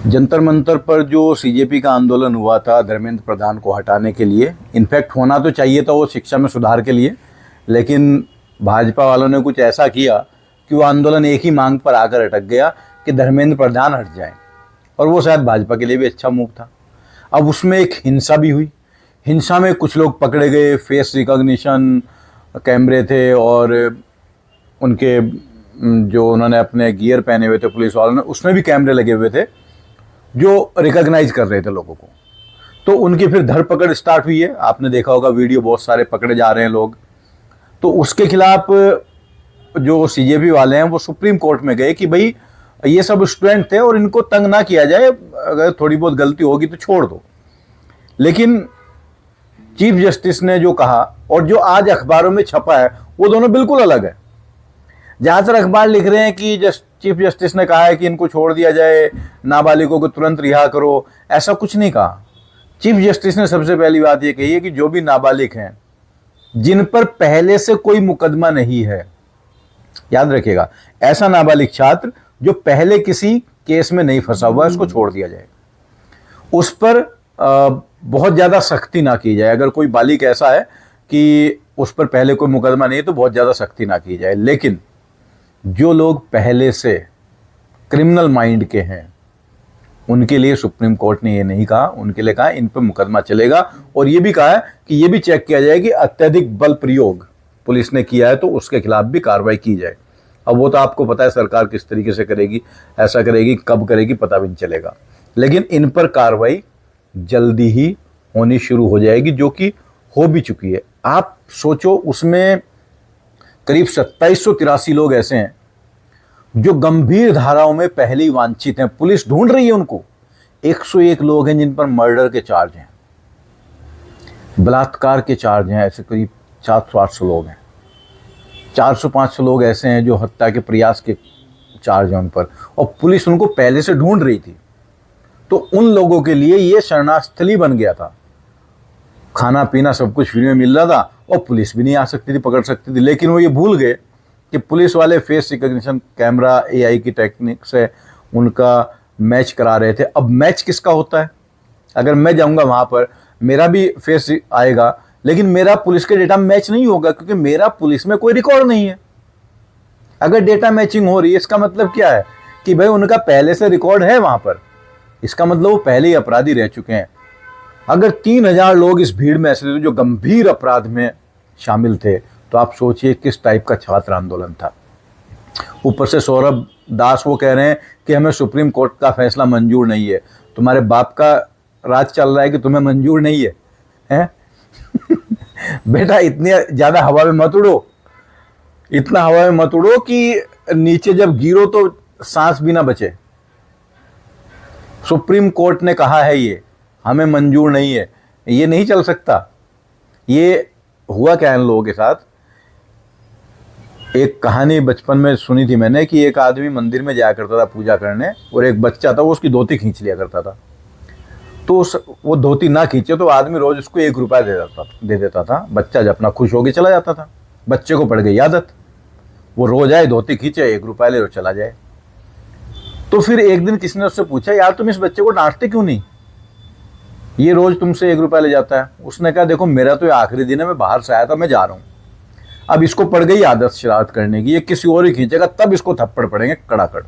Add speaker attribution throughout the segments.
Speaker 1: जंतर मंतर पर जो सीजेपी का आंदोलन हुआ था धर्मेंद्र प्रधान को हटाने के लिए, इनफैक्ट होना तो चाहिए था वो शिक्षा में सुधार के लिए, लेकिन भाजपा वालों ने कुछ ऐसा किया कि वो आंदोलन एक ही मांग पर आकर अटक गया कि धर्मेंद्र प्रधान हट जाएं। और वो शायद भाजपा के लिए भी अच्छा मूव था। अब उसमें एक हिंसा भी हुई। हिंसा में कुछ लोग पकड़े गए, फेस रिकॉग्निशन कैमरे थे और उनके जो उन्होंने अपने गियर पहने हुए थे पुलिस वालों ने, उसमें भी कैमरे लगे हुए थे जो रिकॉग्नाइज कर रहे थे लोगों को। तो उनकी फिर धरपकड़ स्टार्ट हुई है। आपने देखा होगा वीडियो, बहुत सारे पकड़े जा रहे हैं लोग। तो उसके खिलाफ जो सीजेपी वाले हैं वो सुप्रीम कोर्ट में गए कि भाई ये सब स्टूडेंट थे और इनको तंग ना किया जाए, अगर थोड़ी बहुत गलती होगी तो छोड़ दो। लेकिन चीफ जस्टिस ने जो कहा और जो आज अखबारों में छपा है वो दोनों बिल्कुल अलग है। ज़्यादातर अखबार लिख रहे हैं कि चीफ जस्टिस ने कहा है कि इनको छोड़ दिया जाए, नाबालिगों को तुरंत रिहा करो। ऐसा कुछ नहीं कहा। चीफ जस्टिस ने सबसे पहली बात ये कही है कि जो भी नाबालिग हैं जिन पर पहले से कोई मुकदमा नहीं है, याद रखिएगा, ऐसा नाबालिग छात्र जो पहले किसी केस में नहीं फंसा हुआ है, उसको छोड़ दिया जाए। उस पर बहुत ज़्यादा सख्ती ना की जाए। अगर कोई बालिग ऐसा है कि उस पर पहले कोई मुकदमा नहीं है तो बहुत ज़्यादा सख्ती ना की जाए। लेकिन जो लोग पहले से क्रिमिनल माइंड के हैं उनके लिए सुप्रीम कोर्ट ने ये नहीं कहा। उनके लिए कहा इन पर मुकदमा चलेगा, और ये भी कहा है कि ये भी चेक किया जाए कि अत्यधिक बल प्रयोग पुलिस ने किया है तो उसके खिलाफ भी कार्रवाई की जाए। अब वो तो आपको पता है सरकार किस तरीके से करेगी, ऐसा करेगी, कब करेगी पता भी नहीं चलेगा। लेकिन इन पर कार्रवाई जल्दी ही होनी शुरू हो जाएगी, जो कि हो भी चुकी है। आप सोचो, उसमें करीब 2783 लोग ऐसे हैं जो गंभीर धाराओं में पहले ही वांछित हैं, पुलिस ढूंढ रही है उनको। 101 लोग हैं जिन पर मर्डर के चार्ज हैं, बलात्कार के चार्ज हैं, ऐसे करीब 700-800 लोग हैं। 400-500 लोग ऐसे हैं जो हत्या के प्रयास के चार्ज हैं उन पर, और पुलिस उनको पहले से ढूंढ रही थी। तो उन लोगों के लिए ये शरणास्थली बन गया था। खाना पीना सब कुछ फ्री में मिल रहा था और पुलिस भी नहीं आ सकती थी, पकड़ सकती थी। लेकिन वो ये भूल गए कि पुलिस वाले फेस रिकॉग्निशन कैमरा एआई की टेक्निक से उनका मैच करा रहे थे। अब मैच किसका होता है? अगर मैं जाऊंगा वहां पर, मेरा भी फेस आएगा, लेकिन मेरा पुलिस के डेटा मैच नहीं होगा क्योंकि मेरा पुलिस में कोई रिकॉर्ड नहीं है। अगर डेटा मैचिंग हो रही है, इसका मतलब क्या है कि भाई उनका पहले से रिकॉर्ड है वहां पर। इसका मतलब वो पहले ही अपराधी रह चुके हैं। अगर 3000 लोग इस भीड़ में ऐसे थे जो गंभीर अपराध में शामिल थे, तो आप सोचिए किस टाइप का छात्र आंदोलन था। ऊपर से सौरभ दास वो कह रहे हैं कि हमें सुप्रीम कोर्ट का फैसला मंजूर नहीं है। तुम्हारे बाप का राज चल रहा है कि तुम्हें मंजूर नहीं है, हैं? बेटा इतनी ज़्यादा हवा में मत उड़ो, इतना हवा में मत उड़ो कि नीचे जब गिरो तो सांस भी ना बचे। सुप्रीम कोर्ट ने कहा है ये हमें मंजूर नहीं है, ये नहीं चल सकता। ये हुआ क्या इन लोगों के साथ, एक कहानी बचपन में सुनी थी मैंने कि एक आदमी मंदिर में जाया करता था पूजा करने, और एक बच्चा था वो उसकी धोती खींच लिया करता था। तो वो धोती ना खींचे तो आदमी रोज उसको 1 रुपया दे देता था। बच्चा जब अपना खुश होकर चला जाता था। बच्चे को पड़ गई आदत, वो रोज आए, धोती खींचे, 1 रुपया ले और चला जाए। तो फिर एक दिन किसी ने उससे पूछा, यार तुम इस बच्चे को डांटते क्यों नहीं, ये रोज तुमसे 1 रुपया ले जाता है। उसने कहा देखो मेरा तो ये आखिरी दिन है, मैं बाहर से आया था, मैं जा रहा हूँ। अब इसको पड़ गई आदत शरारत करने की, ये किसी और ही खींचेगा तब इसको थप्पड़ पड़ेंगे कड़ाकड़।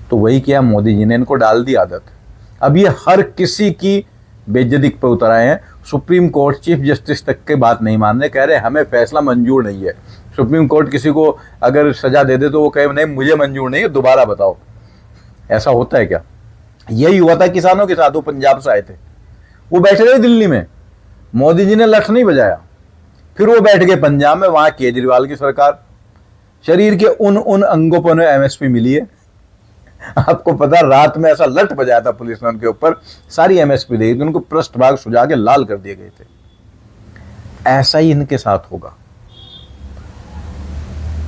Speaker 1: तो वही किया मोदी जी ने, इनको डाल दी आदत। अब ये हर किसी की बेइज्जती पे उतर आए हैं। सुप्रीम कोर्ट चीफ जस्टिस तक के बात नहीं मान रहे, कह रहे हमें फैसला मंजूर नहीं है। सुप्रीम कोर्ट किसी को अगर सजा दे दे तो वो कहे नहीं मुझे मंजूर नहीं है, दोबारा बताओ। ऐसा होता है क्या? यही हुआ था किसानों के साथ। वो पंजाब से आए थे, वो बैठे रहे दिल्ली में, मोदी जी ने लठ नहीं बजाया। फिर वो बैठ गए पंजाब में, वहां केजरीवाल की सरकार। शरीर के उन अंगों पर उन्हें एमएसपी मिली है। आपको पता, रात में ऐसा लठ बजाया था पुलिस ने उनके ऊपर, सारी एमएसपी दी थी, उनको पृष्ठभाग सुझा के लाल कर दिए गए थे। ऐसा ही इनके साथ होगा,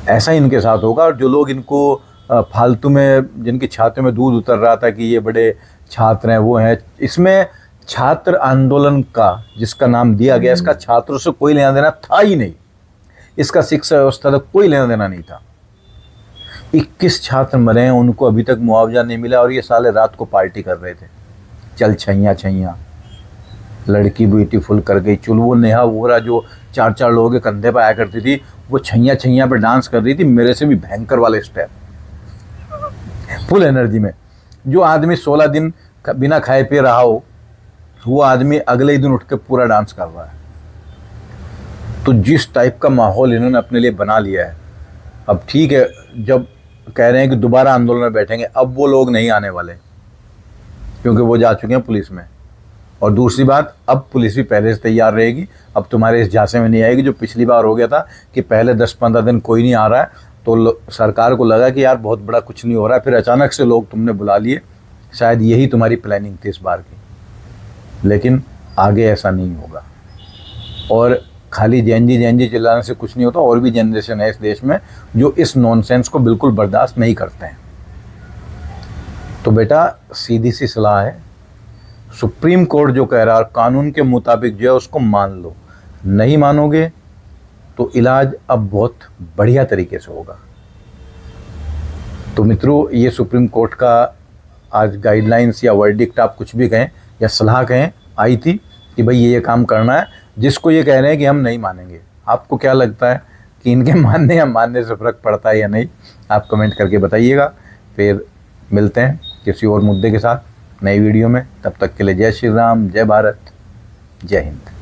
Speaker 1: ऐसा ही इनके साथ होगा। और जो लोग इनको फालतू में, जिनकी छाती में दूध उतर रहा था कि ये बड़े छात्र हैं, वो हैं, इसमें छात्र आंदोलन का जिसका नाम दिया गया, इसका छात्रों से कोई लेना देना था ही नहीं। इसका शिक्षा व्यवस्था से कोई लेना देना नहीं था। 21 छात्र मरे हैं, उनको अभी तक मुआवजा नहीं मिला और ये साले रात को पार्टी कर रहे थे। चल छैया छैया, लड़की ब्यूटीफुल कर गई चुल। वो नेहा वोरा जो 4-4 लोगों के कंधे पर आया करती थी, वो छैया छैया पे डांस कर रही थी, मेरे से भी भयंकर वाले स्टेप, फुल एनर्जी में। जो आदमी 16 दिन बिना खाए पिए रहा हो, वो आदमी अगले ही दिन उठ के पूरा डांस कर रहा है। तो जिस टाइप का माहौल इन्होंने अपने लिए बना लिया है, अब ठीक है, जब कह रहे हैं कि दोबारा आंदोलन में बैठेंगे, अब वो लोग नहीं आने वाले क्योंकि वो जा चुके हैं पुलिस में। और दूसरी बात, अब पुलिस भी पहले से तैयार रहेगी, अब तुम्हारे इस झांसे में नहीं आएगी। जो पिछली बार हो गया था कि पहले 10-15 दिन कोई नहीं आ रहा है, तो सरकार को लगा कि यार बहुत बड़ा कुछ नहीं हो रहा है, फिर अचानक से लोग तुमने बुला लिए। शायद यही तुम्हारी प्लानिंग थी इस बार की, लेकिन आगे ऐसा नहीं होगा। और खाली जैन जी चिल्लाने से कुछ नहीं होता, और भी जनरेशन है इस देश में जो इस नॉनसेंस को बिल्कुल बर्दाश्त नहीं करते हैं। तो बेटा सीधी सी सलाह है, सुप्रीम कोर्ट जो कह रहा है कानून के मुताबिक जो है उसको मान लो। नहीं मानोगे तो इलाज अब बहुत बढ़िया तरीके से होगा। तो मित्रों, ये सुप्रीम कोर्ट का आज गाइडलाइंस या वर्डिक्ट आप कुछ भी कहें या सलाह कहें, आई थी कि भाई ये काम करना है। जिसको ये कह रहे हैं कि हम नहीं मानेंगे, आपको क्या लगता है कि इनके मानने या मानने से फ़र्क पड़ता है या नहीं? आप कमेंट करके बताइएगा। फिर मिलते हैं किसी और मुद्दे के साथ नई वीडियो में। तब तक के लिए जय श्री राम, जय भारत, जय हिंद।